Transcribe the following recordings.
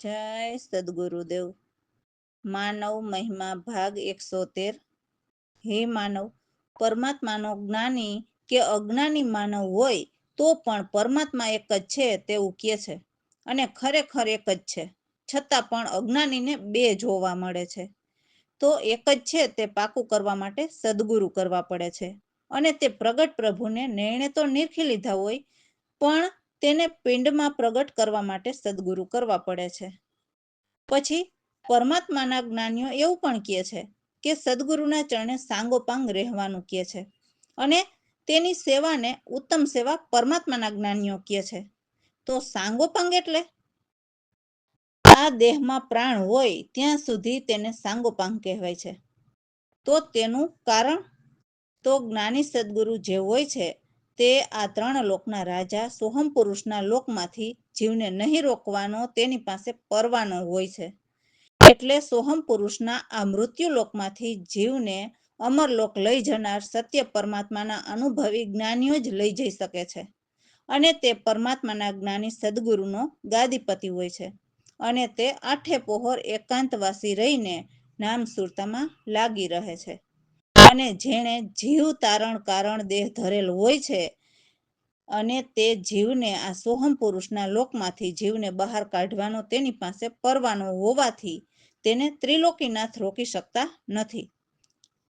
જય સદગુરુદેવ। માનવ મહિમા ભાગ 113। હે માનવ, પરમાત્માનો જ્ઞાની કે અજ્ઞાની માનવ હોય તો પણ પરમાત્મા એક જ છે તેવું કહે છે, અને ખરેખર એક જ છે, છતાં પણ અજ્ઞાનીને બે જોવા મળે છે। તો એક જ છે તે પાકું કરવા માટે સદગુરુ કરવા પડે છે, અને તે પ્રગટ પ્રભુને નિર્ણય તો નિરખી લીધા હોય, પણ તેને પિંડમાં પ્રગટ કરવા માટે સદગુરુ કરવા પડે છે। પછી પરમાત્માના જ્ઞાનીઓ એવું પણ કહે છે કે સદગુરુના ચરણે સાંગોપાંગ રહેવાનું કહે છે, અને તેની સેવાને ઉત્તમ સેવા પરમાત્માના જ્ઞાનીઓ કહે છે। તો સાંગોપાંગ એટલે આ દેહમાં પ્રાણ હોય ત્યાં સુધી તેને સાંગોપાંગ કહેવાય છે। તો તેનું કારણ, તો જ્ઞાની સદગુરુ જે હોય છે તે આ ત્રણ લોકના રાજા સોહમ પુરુષના લોકમાંથી જીવને નહીં રોકવાનો તેની પાસે પરવાનો હોય છે। એટલે સોહમ પુરુષના આ મૃત્યુ લોકમાંથી જીવને અમરલોક લઈ જનાર સત્ય પરમાત્માના અનુભવી જ્ઞાનીઓ જ લઈ જઈ શકે છે, અને તે પરમાત્માના જ્ઞાની સદગુરુનો ગાદીપતિ હોય છે, અને તે આઠે પહોર એકાંતવાસી રહીને નામ સુરતામાં લાગી રહે છે। અને જેણે જીવ તારણ કારણ દેહ ધરેલ હોય છે, અને તે જીવને આ સોહમ પુરુષના લોકમાંથી જીવને બહાર કાઢવાનો તેની પાસે પરવાનો હોવાથી તેને ત્રિલોકીનાથ રોકી શકતા નથી।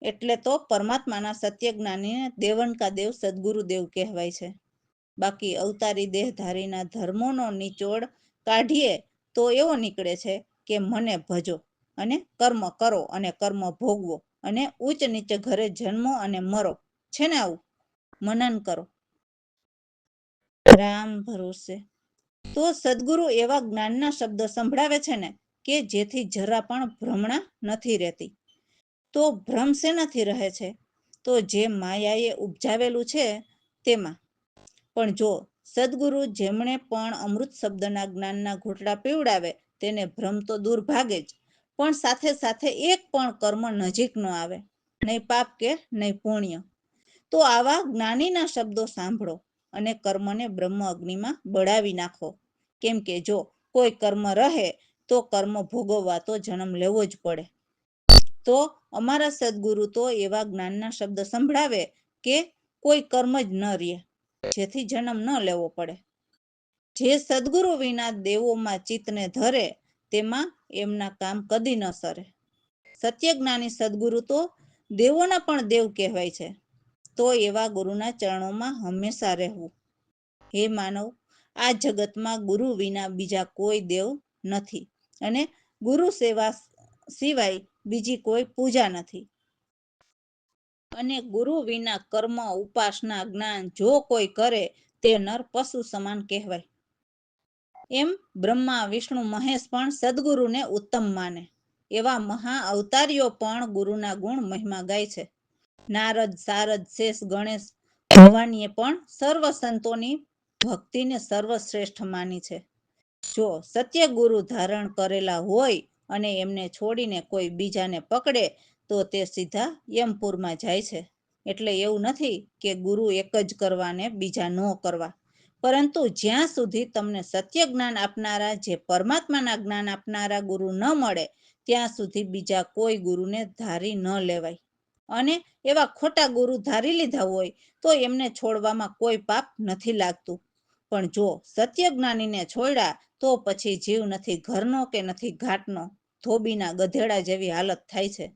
એટલે તો પરમાત્માના સત્ય જ્ઞાનીને દેવનકા દેવ સદગુરુદેવ કહેવાય છે। બાકી અવતારી દેહધારીના ધર્મોનો નિચોડ કાઢીએ તો એવો નીકળે છે કે મને ભજો અને કર્મ કરો અને કર્મ ભોગવો, અને ઉચ્ચ નીચે ઘરે જન્મો અને મરો, છે ને આવું? મનન કરો રામ ભરોસે। તો સદગુરુ એવા જ્ઞાનના શબ્દ સંભળાવે છે ને કે જેથી જરા પણ ભ્રમણા નથી રહેતી। તો ભ્રમ શેનાથી રહે છે? તો જે માયાએ ઉપજાવેલું છે તેમાં। પણ જો સદગુરુ જેમણે પણ અમૃત શબ્દના જ્ઞાનના ઘૂંટડા પીવડાવે તેને ભ્રમ તો દૂર ભાગે જ, પણ સાથે સાથે એક પણ કર્મ નજીક ન આવે, નહીં પાપ કે નહીં પુણ્ય। તો આવા જ્ઞાનીના શબ્દો સાંભળો અને કર્મને બ્રહ્મ અગ્નિમાં બળાવી નાખો, કેમ કે જો કોઈ કર્મ રહે તો કર્મ ભોગવવા તો જન્મ લેવો જ પડે। તો અમારા સદગુરુ તો એવા જ્ઞાનના શબ્દ સંભળાવે કે કોઈ કર્મ જ ન રહે, જેથી જન્મ ન લેવો પડે। જે સદગુરુ વિના દેવોમાં ચિત્તને ધરે તેમાં એમના કામ કદી ન સરે। સત્ય જ્ઞાની સદગુરુ તો દેવોના પણ દેવ કહેવાય છે। તો એવા ગુરુના ચરણોમાં હંમેશા રહેવું। હે માનવ, આ જગતમાં ગુરુ વિના બીજા કોઈ દેવ નથી, અને ગુરુ સેવા સિવાય બીજી કોઈ પૂજા નથી, અને ગુરુ વિના કર્મ ઉપાસના જ્ઞાન જો કોઈ કરે તે નર પશુ સમાન કહેવાય। એમ બ્રહ્મા વિષ્ણુ મહેશ પણ સદગુરુને ઉત્તમ માને। એવા મહા અવતારીઓ પણ ગુરુના ગુણ મહિમા ગાય છે। નારદ, સારદ, શેષ, ગણેશ, ભવાનીએ પણ સર્વ સંતોની ભક્તિને સર્વશ્રેષ્ઠ માની છે। જો સત્ય ગુરુ ધારણ કરેલા હોય અને એમને છોડીને કોઈ બીજાને પકડે તો તે સીધા યમપુરમાં જાય છે। એટલે એવું નથી કે ગુરુ એક જ કરવા ને બીજા ન કરવા, પરંતુ જ્યાં સુધી તમને સત્ય જ્ઞાન આપનારા, જે પરમાત્માના જ્ઞાન આપનારા ગુરુ ન મળે ત્યાં સુધી બીજા કોઈ ગુરુને ધારી ન લેવાય। અને એવા ખોટા ગુરુ ધારી લીધા હોય તો એમને છોડવામાં કોઈ પાપ નથી લાગતું, પણ જો સત્ય જ્ઞાનીને છોડ્યા તો પછી જીવ નથી ઘરનો કે નથી ઘાટનો, ધોબીના ગધેડા જેવી હાલત થાય છે।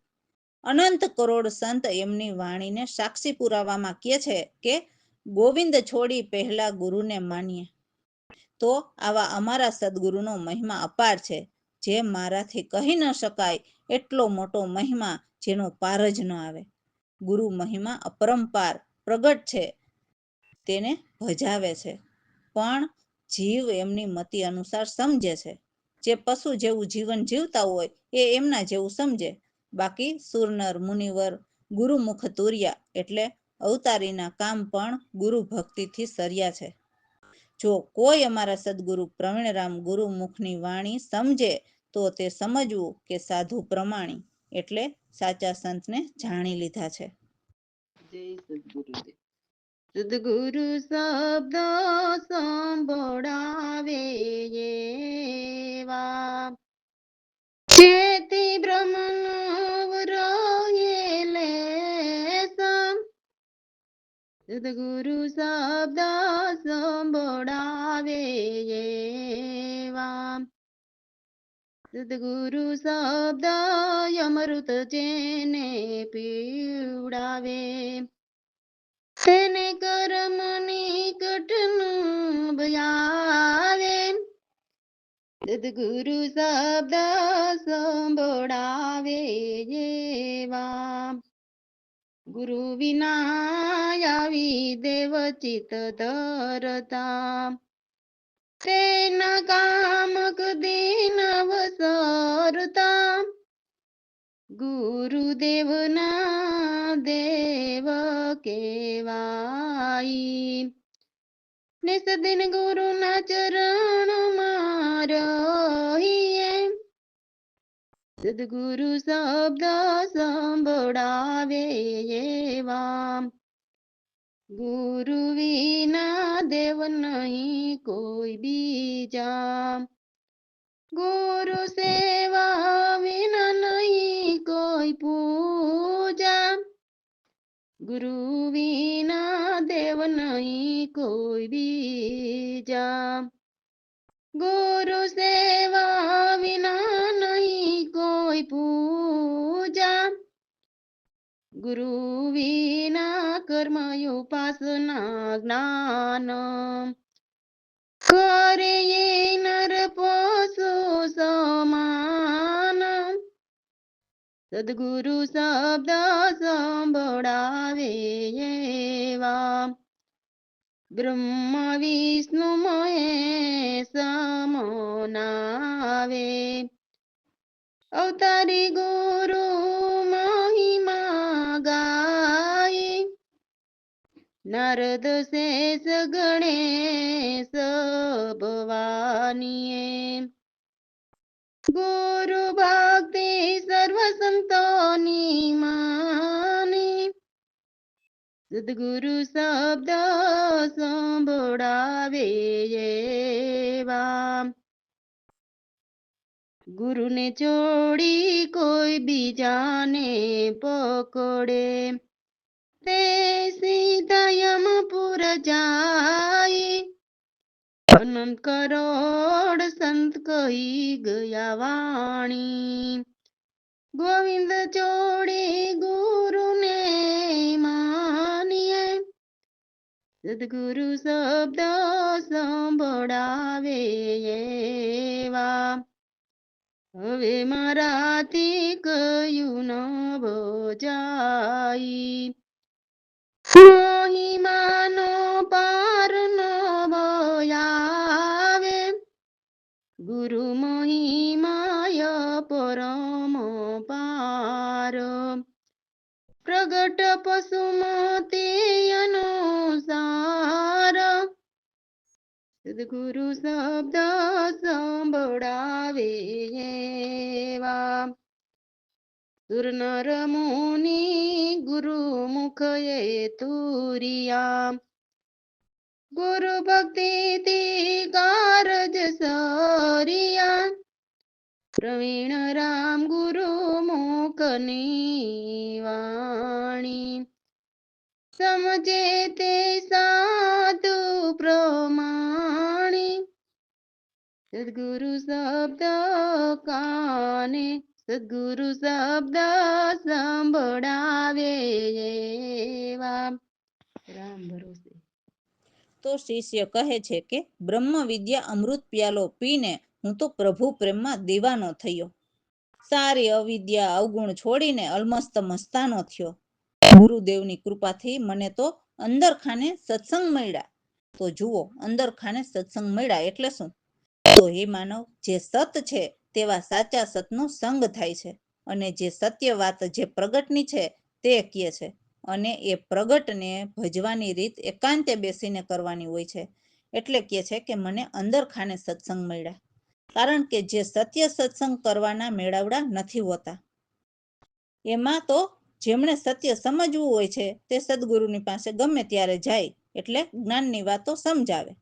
અનંત કરોડ સંત એમની વાણીને સાક્ષી પુરાવામાં કહે છે કે ગોવિંદ છોડી પહેલા ગુરુને માનીએ। તો આવા અમારા સદગુરુનો મહિમા અપાર છે, જે મારાથી કહી ન શકાય એટલો મોટો મહિમા, જેનો પાર જ ન આવે। ગુરુ મહિમા અપરંપાર પ્રગટ છે, તેને ભજાવે છે, પણ જીવ એમની મતિ અનુસાર સમજે છે। જે પશુ જેવું જીવન જીવતા હોય એ એમના જેવું સમજે, બાકી સુરનર મુનિવર ગુરુમુખ તુર્યા, એટલે અવતારીના કામ પણ ગુરુ ભક્તિથી સર્યા છે। જો કોઈ અમારા સદગુરુ પ્રવીણરામ ગુરુમુખની વાણી સમજે તો તે સમજવું કે સાધુ પ્રમાણી, એટલે સાચા સંતને જાણી લીધા છે। જય સદગુરુદેવ। સદગુરુ શબ્દ સંભળાવે એવા સદગુરુ શબ્દ સંભળાવે એવા સદગુરુ શબ્દ અમૃત જેને પીવડાવે તેને કર્મની કઠણ ભયાવે સદગુરુ શબ્દ સંભળાવે એવા ગુરુ વિના આવી દેવ ચિત્ત ધરતા તેના કામક દિન અવસરતા ગુરુદેવના દેવ કેવાઈ ને સદિન ગુરુના ચરણમાં રહીએ સદગુરુ શબ્દ સંભળાવે એવા ગુરુ વિના દેવ નહીં કોઈ બીજા ગુરુ સેવા વિના નહીં કોઈ પૂજા ગુરુ વિના દેવ નહીં કોઈ બીજા ગુરુ સેવા વિના નહીં કોઈ પૂજા ગુરુ વિના કર્મ ઉપાસના જ્ઞાન કરે એ નર પશુ સમાન સદગુરુ શબ્દ સંભળાવે એવા બ્રહ્મ વિષ્ણુ મહેશ મનાવે અવતારી ગુરુ મહિમા ગાય નારદ શેષ ગણેશ ભવાનીએ ગુરુ ભક્તિ સર્વ સંતોની માની સદગુરુ શબ્દ સંભળાવે એવા ગુરુને છોડી કોઈ બીજાને પકડે તે સીધા યમપુર જાય અનંત કરોડ સંત કહી ગયા વાણી ગોવિંદ છોડી ગુરુને માનીએ સદગુરુ શબ્દ સંભળાવે એવા હવે મારાથી કયું ન ભજાઈ મહિમાનો પાર ન આવે ગુરુ મહિમાય પરમ પાર પ્રગટ પશુમતી અનુસાર સદગુરુ શબ્દ સંભળાવે એવા સુર નર મુનિ ગુરુ મુખએ તુરિયા ગુરુ ભક્તિ કારજ સરિયા પ્રવીણ રામ ગુરુ મુખની વાણી સમજે તે સાધુ પ્રમાણી સદગુરુ શબ્દ કાને સદગુરુ શબ્દ સંભળાવે એવા રામ ભરોસે. તો શિષ્ય કહે છે કે બ્રહ્મ વિદ્યા અમૃત પ્યાલો પીને હું તો પ્રભુ પ્રેમમાં દીવાનો થયો. સારી અવિદ્યા અવગુણ છોડીને અલમસ્ત મસ્તાનો થયો. ગુરુદેવની કૃપાથી મને તો અંદર ખાને સત્સંગ મળ્યા. તો જુઓ, અંદર ખાને સત્સંગ મળ્યા એટલે શું? તો હે માનવ, જે સત છે તેવા સાચા સતનો સંગ થાય છે અને જે સત્ય વાત જે પ્રગટની છે તે કહે છે. અને એ પ્રગટને ભજવાની રીત એકાંતે બેસીને કરવાની હોય છે. એટલે કહે છે કે મને અંદર ખાને સત્સંગ મળ્યા. કારણ કે જે સત્ય સત્સંગ કરવાના મેળાવડા નથી હોતા. એમાં તો જેમણે સત્ય સમજવું હોય છે તે સદગુરુની પાસે ગમે ત્યારે જાય એટલે જ્ઞાનની વાતો સમજાવે.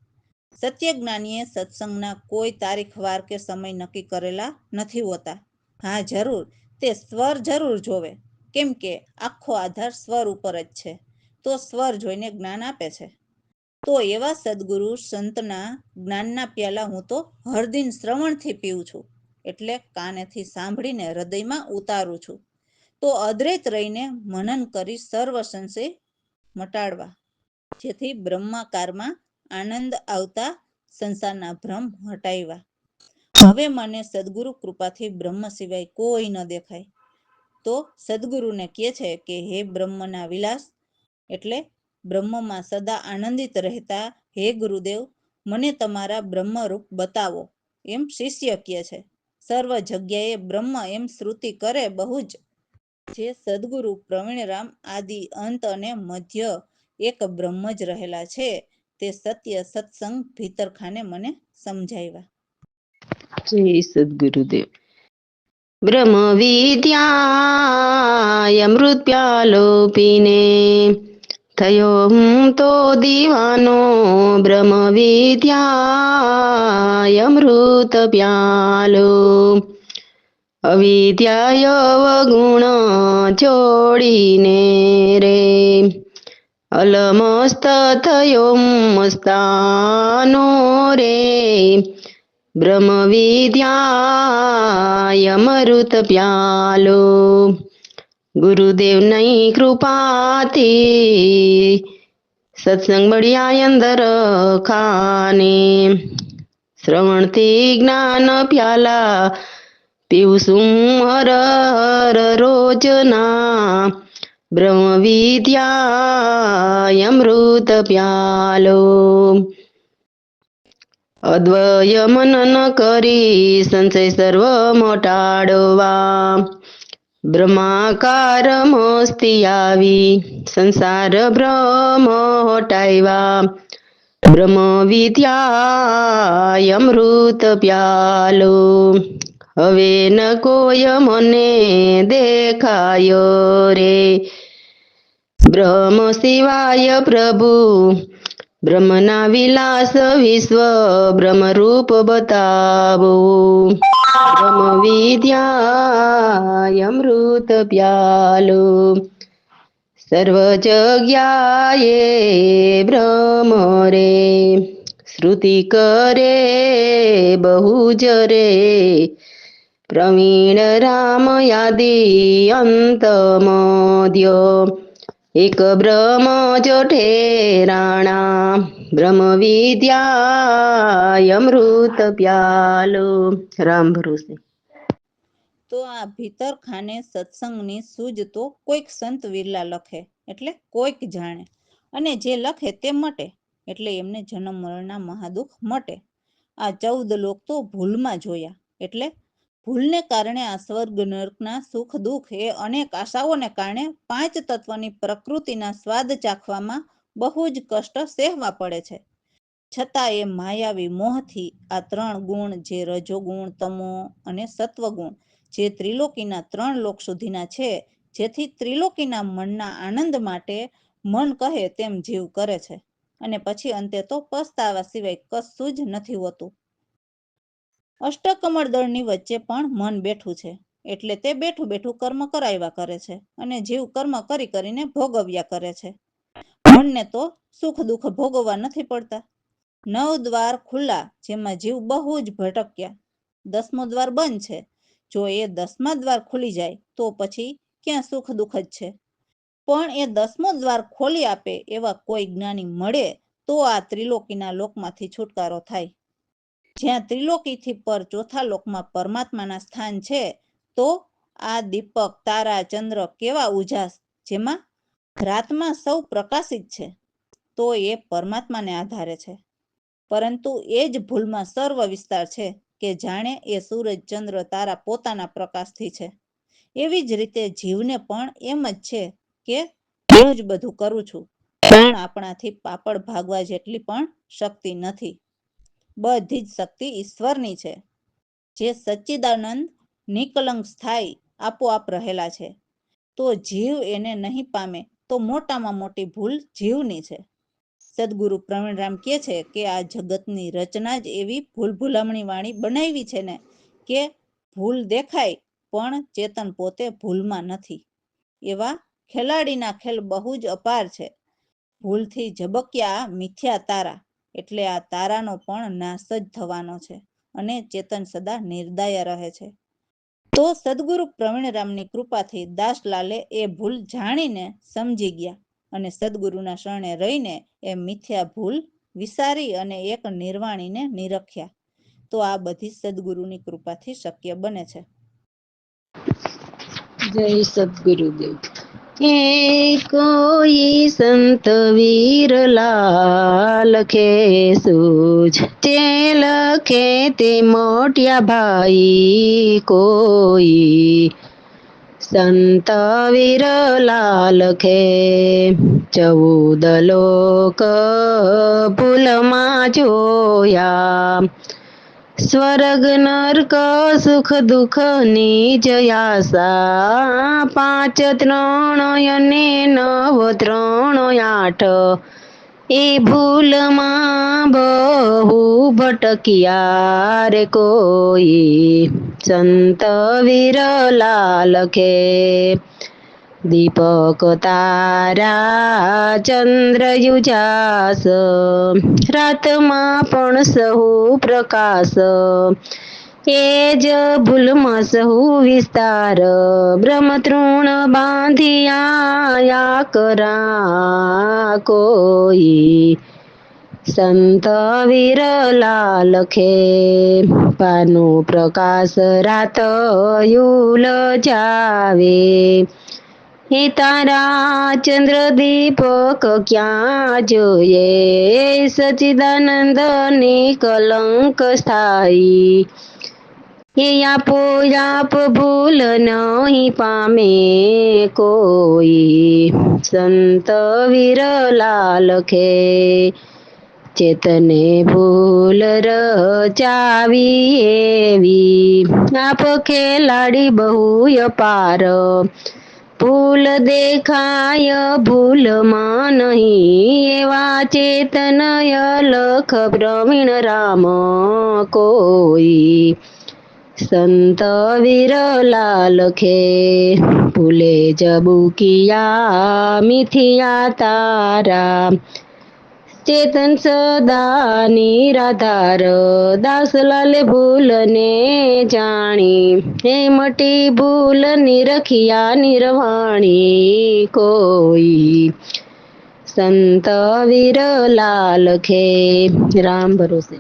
સત્ય જ્ઞાનીએ સત્સંગના કોઈ તારીખ વાર કે સમય નક્કી કરેલા નથી હોતા. હા જરૂર, તે સ્વર જરૂર જોવે, કેમ કે આખો આધાર સ્વર ઉપર જ છે. તો સ્વર જોઈને જ્ઞાન આપે છે. તો એવા સદગુરુ સંતના જ્ઞાનના પ્યાલા હું તો હરદિન શ્રવણથી પીઉં છું, એટલે કાનેથી સાંભળીને હૃદયમાં ઉતારું છું. તો અદ્વૈત રહીને મનન કરી સર્વ સંશય મટાડવા, જેથી બ્રહ્માકારમાં આનંદ આવતા સંસારના ભ્રમ હટાવ્યા. હવે મને સદગુરુ કૃપાથી બ્રહ્મ સિવાય કોઈ ન દેખાય. તો સદગુરુને કહે છે કે હે બ્રહ્મના વિલાસ, એટલે બ્રહ્મમાં સદા આનંદિત રહેતા હે ગુરુદેવ, મને તમારા બ્રહ્મરૂપ બતાવો, એમ શિષ્ય કહે છે. સર્વ જગ્યાએ બ્રહ્મ એમ શ્રુતિ કરે બહુ જ. જે સદગુરુ પ્રવીણરામ આદિ અંત અને મધ્ય એક બ્રહ્મ જ રહેલા છે, તે સત્ય સત્સંગ ભીતરખાને મને સમજાવ્યા. જય સદગુરુદેવ. બ્રહ્મ વિદ્યા અમૃત પ્યાલો પીને થયો હું તો દીવાનો. બ્રહ્મ વિદ્યા અમૃત પ્યાલો અવિદ્યા અવગુણ છોડીને રે અલમસ્ત થયો મસ્તાનો રે. બ્રહ્મ વિદ્યા અમૃત પ્યાલો ગુરુદેવની કૃપાથી સત્સંગ મળ્યા અંદર ખાને. શ્રવણથી જ્ઞાન પ્યાલા પીવું છું હર હર રોજના. બ્રહ્મ વિદ્યા અમૃત પ્યાલો અદ્વય મનન કરી સંશય સર્વ મટાડવા. બ્રહ્માકાર મસ્તી આવી સંસાર ભ્રમ હટાવ્યા. બ્રહ્મ વિદ્યા અમૃત પ્યાલો હવે ન કોઈ મને દેખાય રે. બ્રહ્મ શિવાય પ્રભુ બ્રહ્મના વિલાસ વિશ્વ બ્રહ્મરૂપ બતાવો. બ્રહ્મ વિદ્યા અમૃત પ્યાલો સર્વ જગ્યાએ બ્રહ્મ રે. શ્રુતિ કરે બહુ જ રે પ્રવીણ રામ યાદિ અંત મધ્ય એક બ્રહ્મ જો ઠેરાણા. બ્રહ્મ વિદ્યા અમૃત પ્યાલો. રામ ભરોસે. તો આ ભીતરખાને સત્સંગની સૂઝ તો કોઈક સંત વિરલા લખે, એટલે કોઈક જાણે, અને જે લખે તે મટે, એટલે એમને જન્મ મરણના મહાદુખ મટે. આ 14 લોક તો ભૂલમાં જોયા, એટલે ભૂલને કારણે આ સ્વર્ગ નર્કના સુખ દુઃખ એ અનેક આશાઓને કારણે 5 તત્વની પ્રકૃતિના સ્વાદ ચાખવામાં બહુ જ કષ્ટ સહેવા પડે છે. છતાં એ માયાવી મોહથી આ 3 ગુણ, જે રજોગુણ, તમો અને સત્વગુણ, જે ત્રિલોકીના 3 લોક સુધીના છે, જેથી ત્રિલોકીના મનના આનંદ માટે મન કહે તેમ જીવ કરે છે, અને પછી અંતે તો પસ્તાવા સિવાય કશું જ નથી હોતું. અષ્ટકમળ દળની વચ્ચે પણ મન બેઠું છે, એટલે તે બેઠું બેઠું કર્મ કરાવ્યા કરે છે, અને જીવ કર્મ કરી કરીને ભોગવ્યા કરે છે. મનને તો સુખ દુઃખ ભોગવવા નથી પડતા. 9 દ્વાર ખુલ્લા, જેમાં જીવ બહુ જ ભટક્યા. 10મો દ્વાર બંધ છે. જો એ 10મા દ્વાર ખુલી જાય તો પછી ક્યાં સુખ દુઃખ જ છે. પણ એ 10મો દ્વાર ખોલી આપે એવા કોઈ જ્ઞાની મળે તો આ ત્રિલોકીના લોકમાંથી છુટકારો થાય. જ્યાં ત્રિલોકીથી પર ચોથા લોકમાં પરમાત્માના સ્થાન છે, તો આ દીપક, તારા, ચંદ્ર કેવા ઉજાસ, જેમાં રાતમાં સૌ પ્રકાશિત છે, તો એ પરમાત્માને આધારે છે. પરંતુ એ જ ભૂલમાં સર્વ વિસ્તાર છે કે જાણે એ સૂરજ, ચંદ્ર, તારા પોતાના પ્રકાશથી છે. એવી જ રીતે જીવને પણ એમ જ છે કે હું જ બધું કરું છું, પણ આપણાથી પાપડ ભાગવા જેટલી પણ શક્તિ નથી. બધી જ શક્તિ ઈશ્વરની છે, જે સચ્ચિદાનંદ નિકલંક સ્થાયી આપોઆપ રહેલા છે. તો જીવ એને નહીં પામે તો મોટામાં મોટી ભૂલ જીવની છે. સદગુરુ પ્રવીણરામ કહે છે કે આ જગતની રચના જ એવી ભૂલ ભૂલામણી વાળી બનાવી છે ને, કે ભૂલ દેખાય પણ ચેતન પોતે ભૂલમાં નથી. એવા ખેલાડીના ખેલ બહુ જ અપાર છે. ભૂલથી ઝબક્યા મિથ્યા તારા, એટલે આ તારાનો પણ નાશ જ થવાનો છે અને ચેતન સદા નિર્દય રહે છે. તો સદગુરુ પ્રવીણરામની કૃપાથી દાસલાલે એ ભૂલ જાણીને સમજી ગયા અને સદગુરુના શરણે રહીને એ મિથ્યા ભૂલ વિસારી અને એક નિર્વાણીને નિરખ્યા. તો આ બધી સદગુરુની કૃપાથી શક્ય બને છે. જય સદગુરુદેવ. કોઈ સંત વીરલા લખે સૂજ, તે લખે તે મોટિયા ભાઈ કોઈ. સંત વીરલા લખે 14 લોક ભૂલમાં જોયા, સ્વર્ગ નરક સુખ દુઃખ નિજ આશા, 5 3 અને 9 3 8, એ ભૂલમાં બહુ ભટક્યા રે કોઈ. સંત વીરલા લખે દીપક તારા ચંદ્ર યુજાસ, રાતમાં પણ સહુ પ્રકાશ, એ જ ભૂલમાં સહુ વિસ્તાર, બ્રહ્મ તૃણ બાંધિયા કરા કોઈ. સંત વીરલા લખે ભાનુ પ્રકાશ રાત ઉલજાવે, હે તારા ચંદ્ર દીપક ક્યાં જોઈએ, સચિદાનંદ ની કલંક સ્થાયી, એ આપો આપ ભૂલ નહીં પામે કોઈ. સંત વીરલા લખે ચેતને ભૂલ રચાવી એવી, આપ ખેલાડી બહુ અપાર, ભૂલ દેખાય ભૂલમાં નહીં, એવા ચેતન અલખ પ્રવીણ રામ કોઈ. સંત વીરલા લખે ભૂલે જબુકિયા મિથિયા તારા, ચેતન સદા નિરાધાર, દાસલાલે ભૂલને જાણી, હે મટી ભૂલ નિરખિયા નિર્વાણી કોઈ. સંત વીરલા લખે રામ ભરોસે.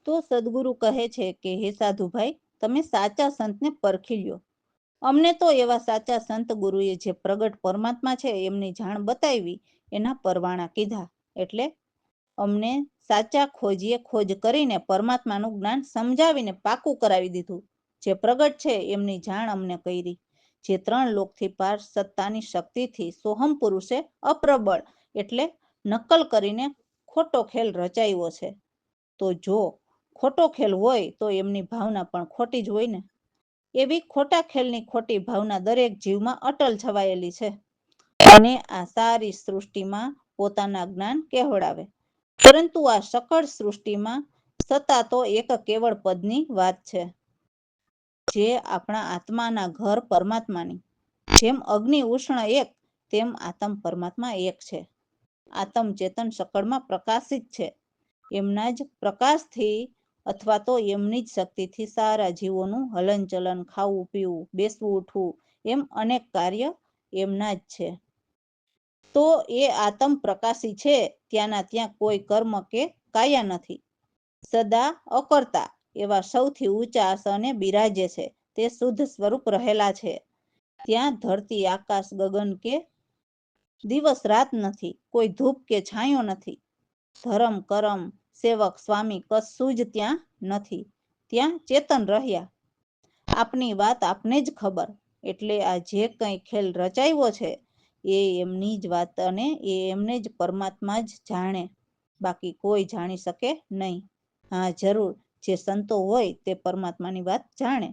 તો સદગુરુ કહે છે કે હે સાધુભાઈ, તમે સાચા સંતને પરખી લ્યો. અમને તો એવા સાચા સંત ગુરુએ જે પ્રગટ પરમાત્મા છે એમની જાણ બતાવી, એના પરવાણા કીધા. એટલે અમને સાચા ખોજીએ ખોજ કરીને પરમાત્માનું જ્ઞાન સમજાવીને પાકું કરાવી દીધું. જે પ્રગટ છે એમની જાણ અમને કરી, જે 3 લોકથી પાર સત્તાની શક્તિથી સોહમ પુરુષે અપ્રબળ એટલે નકલ કરીને ખોટો ખેલ રચાયો છે. તો જો ખોટો ખેલ હોય તો એમની ભાવના પણ ખોટી જ હોય ને. એવી ખોટા ખેલની ખોટી ભાવના દરેક જીવમાં અટલ છવાયેલી છે અને આ સારી સૃષ્ટિમાં પોતાના જ્ઞાન કહેવડાવે. પરંતુ આ સકળ સૃષ્ટિમાં સત્તા તો એક કેવળ પદની વાત છે, જે આપણા આત્માના ઘર પરમાત્માની. જેમ અગ્નિ ઉષ્ણ એક, તેમ આત્મ પરમાત્મા એક છે. આત્મ ચેતન સકળમાં પ્રકાશિત છે. એમના જ પ્રકાશથી અથવા તો એમની જ શક્તિથી સારા જીવોનું હલનચલન, ખાવું પીવું, બેસવું ઉઠવું, એમ અનેક કાર્ય એમના જ છે. તો એ આત્મ પ્રકાશી છે ત્યાંના ત્યાં કોઈ કર્મ કે કાયા નથી. સદા અકર્તા એવા સૌથી ઊંચા આસને બિરાજે છે. તે શુદ્ધ સ્વરૂપ રહેલા છે. ત્યાં ધરતી આકાશ ગગન કે દિવસ રાત નથી, કોઈ ધૂપ કે છાંયો નથી, ધર્મ કરમ સેવક સ્વામી કશું જ ત્યાં નથી. ત્યાં ચેતન રહ્યા. આપની વાત આપને જ ખબર, એટલે આ જે કંઈ ખેલ રચાયો છે એ એમની જ વાત અને એ એમને જ પરમાત્મા જ જાણે, બાકી કોઈ જાણી શકે નહીં. હા જરૂર, જે સંતો હોય તે પરમાત્માની વાત જાણે,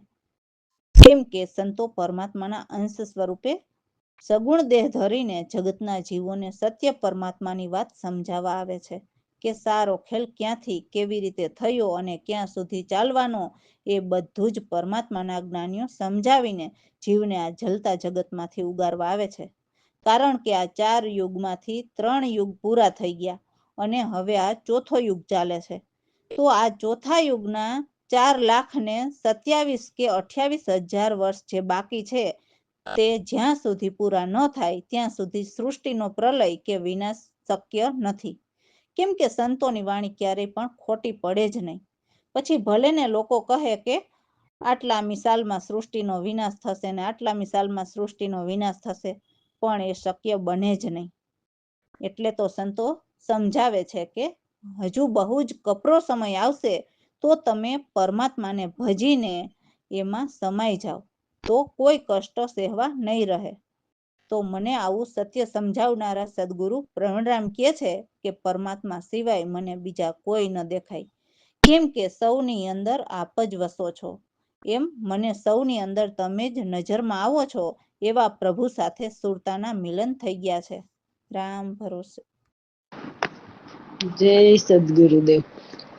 કેમ કે સંતો પરમાત્માના અંશ સ્વરૂપે સગુણ દેહ ધરીને જગતના જીવોને સત્ય પરમાત્માની વાત સમજાવવા આવે છે કે સારો ખેલ ક્યાંથી કેવી રીતે થયો અને ક્યાં સુધી ચાલવાનો, એ બધું જ પરમાત્માના જ્ઞાનીઓ સમજાવીને જીવને આ જલતા જગતમાંથી ઉગારવા આવે છે. કારણ કે આ 4 યુગમાંથી 3 યુગ પૂરા થઈ ગયા અને હવે આ ચોથો યુગ ચાલે છે. તો આ ચોથા યુગના 4,27,000 કે 28,000 વર્ષ જે બાકી છે તે જ્યાં સુધી પૂરા ન થાય ત્યાં સુધી સૃષ્ટિનો પ્રલય કે વિનાશ શક્ય નથી. કેમ કે સંતોની વાણી ક્યારેય પણ ખોટી પડે જ નહીં. પછી ભલે ને લોકો કહે કે આટલામી સાલમાં સૃષ્ટિનો વિનાશ થશે ને આટલામી સાલમાં સૃષ્ટિનો વિનાશ થશે, પણ એ શક્ય બને જ નહીં. એટલે તો સંતો સમજાવે છે કે હજુ બહુ જ કપરો સમય આવશે તો તમે પરમાત્માને ભજીને એમાં સમાઈ જાઓ, તો કોઈ કષ્ટ સહેવા નહીં રહે. તો મને આવું સત્ય સમજાવનારા સદગુરુ પ્રવીણરામ કહે છે કે પરમાત્મા સિવાય મને બીજા કોઈ ન દેખાય. કેમ કે સૌની અંદર આપ જ વસો છો, એમ મને સૌની અંદર તમે જ નજરમાં આવો છો એવા પ્રભુ સાથે સુરતાના મિલન થઈ ગયા છે. રામ ભરોસે. જય સદગુરુદેવ.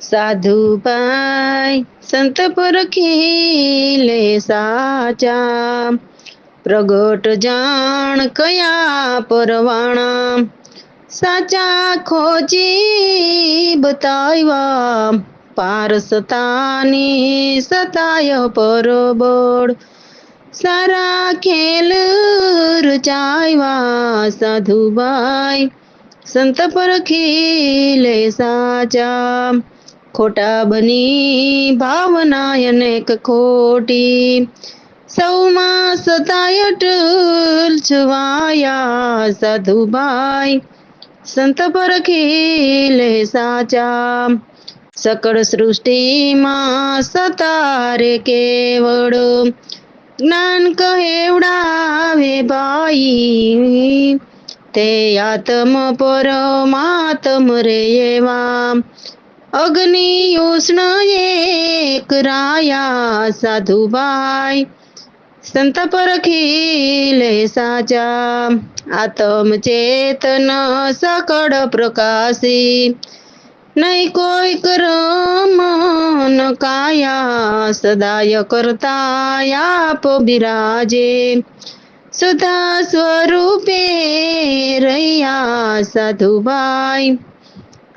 સાધુભાઈ સંત પરખીલે સાચા, પ્રગટ જાણ કયા પરવાણા, સાચા ખોજી બતાવ્યા, પારસતાની સતાય પરબળ, સારા ખેલ રચાવ્યા. સાધુભાઈ સંત પરખીલે સાચા, ખોટા બની ભાવના અનેક ખોટી, સૌમાં સતાય અટલ છવાયા. સાધુભાઈ સંત પરખીલે સાચા, સકળ સૃષ્ટિમાં સતારે કેવળ, જ્ઞાન કહેવડાવે ભાઈ, તે આત્મ પરમાત્મ રે એવા, અગ્નિ ઉષ્ણ એક રાયા. સાધુભાઈ સંત પરખીલે સાચા, આત્મ ચેતન સકળ પ્રકાશી, નહીં કોઈ કરમ ન કાયા. સદાય કરતા આપ બિરાજે, સુધા સ્વરૂપે રહ્યા. સાધુભાઈ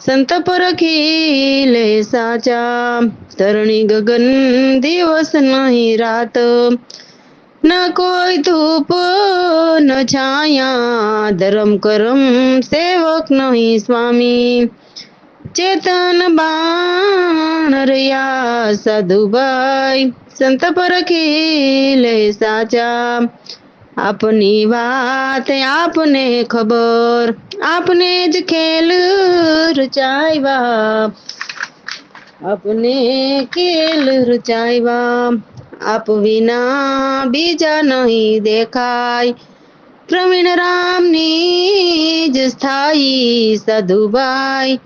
સંત પરખીલે સાચા, ધરણી ગગન દિવસ નહીં રાત, ન કોઈ ધૂપ ન છાયા, ધર્મ કરમ સેવક નહીં સ્વામી, ચેતન બાણ રહ્યા. સાધુભાઈ સંત પરખીલે સાચા, આપની વાત આપને ખબર, આપને જ ખેલ રચાવ્યા, આપને ખેલ રચાવ્યા, આપ વિના બીજા નહીં દેખાય, પ્રવીણ રામની જ સ્થાયી. સાધુભાઈ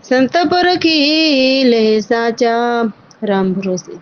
સંત પરખીલે સાચા. રામ ભરોસે.